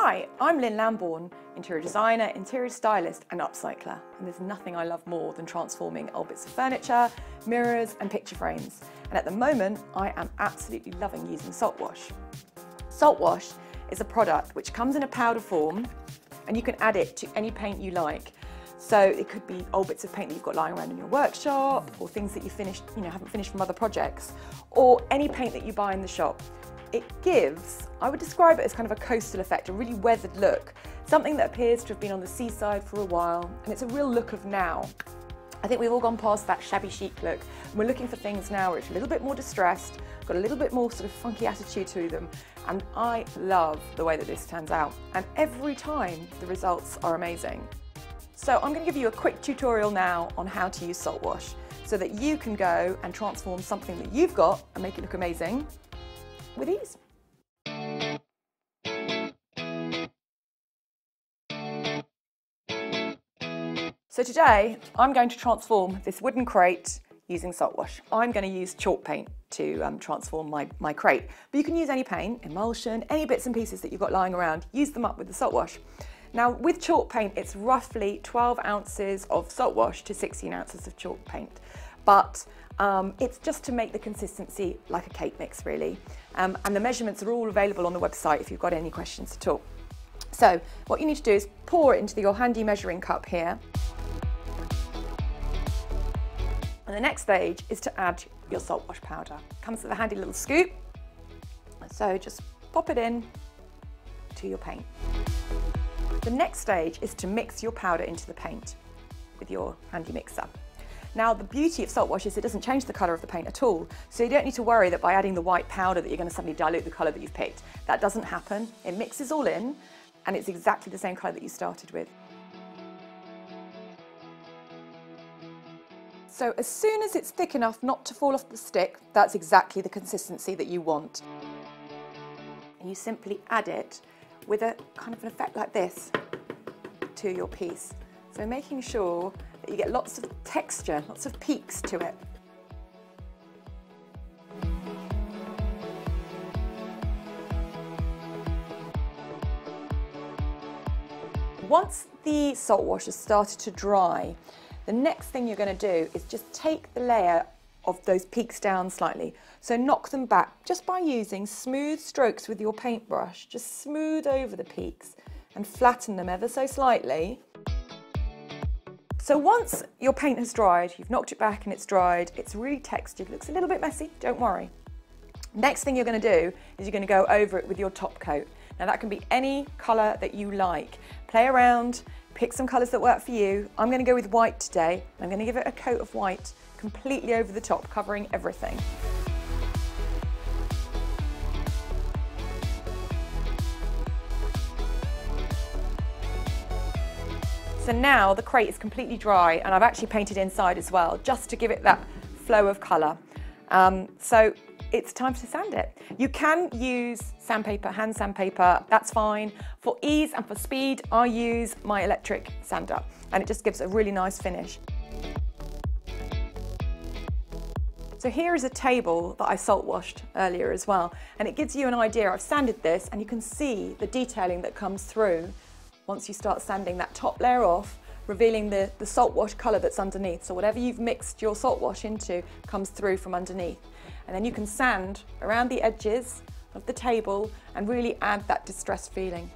Hi, I'm Lynne Lambourne, interior designer, interior stylist and upcycler, and there's nothing I love more than transforming old bits of furniture, mirrors and picture frames. And at the moment, I am absolutely loving using Saltwash. Saltwash is a product which comes in a powder form and you can add it to any paint you like. So it could be old bits of paint that you've got lying around in your workshop, or things that you haven't finished from other projects, or any paint that you buy in the shop. It gives, I would describe it as kind of a coastal effect, a really weathered look, something that appears to have been on the seaside for a while, and it's a real look of now. I think we've all gone past that shabby chic look, and we're looking for things now which are a little bit more distressed, got a little bit more sort of funky attitude to them, and I love the way that this turns out. And every time the results are amazing. So I'm going to give you a quick tutorial now on how to use Saltwash so that you can go and transform something that you've got and make it look amazing with ease. So today I'm going to transform this wooden crate using Saltwash. I'm going to use chalk paint to transform my crate, but you can use any paint, emulsion, any bits and pieces that you've got lying around, use them up with the Saltwash. Now with chalk paint it's roughly 12 ounces of Saltwash to 16 ounces of chalk paint, but it's just to make the consistency like a cake mix really, and the measurements are all available on the website if you've got any questions at all. So what you need to do is pour it into your handy measuring cup here, and the next stage is to add your Saltwash powder. It comes with a handy little scoop, so just pop it in to your paint. The next stage is to mix your powder into the paint with your handy mixer. Now the beauty of Saltwash is it doesn't change the colour of the paint at all, so you don't need to worry that by adding the white powder that you're going to suddenly dilute the colour that you've picked. That doesn't happen. It mixes all in and it's exactly the same colour that you started with. So as soon as it's thick enough not to fall off the stick, that's exactly the consistency that you want. And you simply add it with a kind of an effect like this to your piece. So making sure that you get lots of texture, lots of peaks to it. Once the Saltwash has started to dry, the next thing you're going to do is just take the layer of those peaks down slightly. So knock them back just by using smooth strokes with your paintbrush. Just smooth over the peaks and flatten them ever so slightly. So once your paint has dried, you've knocked it back and it's dried, it's really textured, looks a little bit messy, don't worry. Next thing you're going to do is you're going to go over it with your top coat. Now that can be any colour that you like. Play around, pick some colours that work for you. I'm going to go with white today. I'm going to give it a coat of white completely over the top, covering everything. So now the crate is completely dry and I've actually painted inside as well, just to give it that flow of colour. So it's time to sand it. You can use sandpaper, hand sandpaper, that's fine. For ease and for speed, I use my electric sander and it just gives a really nice finish. So here is a table that I salt washed earlier as well, and it gives you an idea. I've sanded this and you can see the detailing that comes through once you start sanding that top layer off, revealing the salt wash colour that's underneath. So whatever you've mixed your salt wash into comes through from underneath. And then you can sand around the edges of the table and really add that distressed feeling.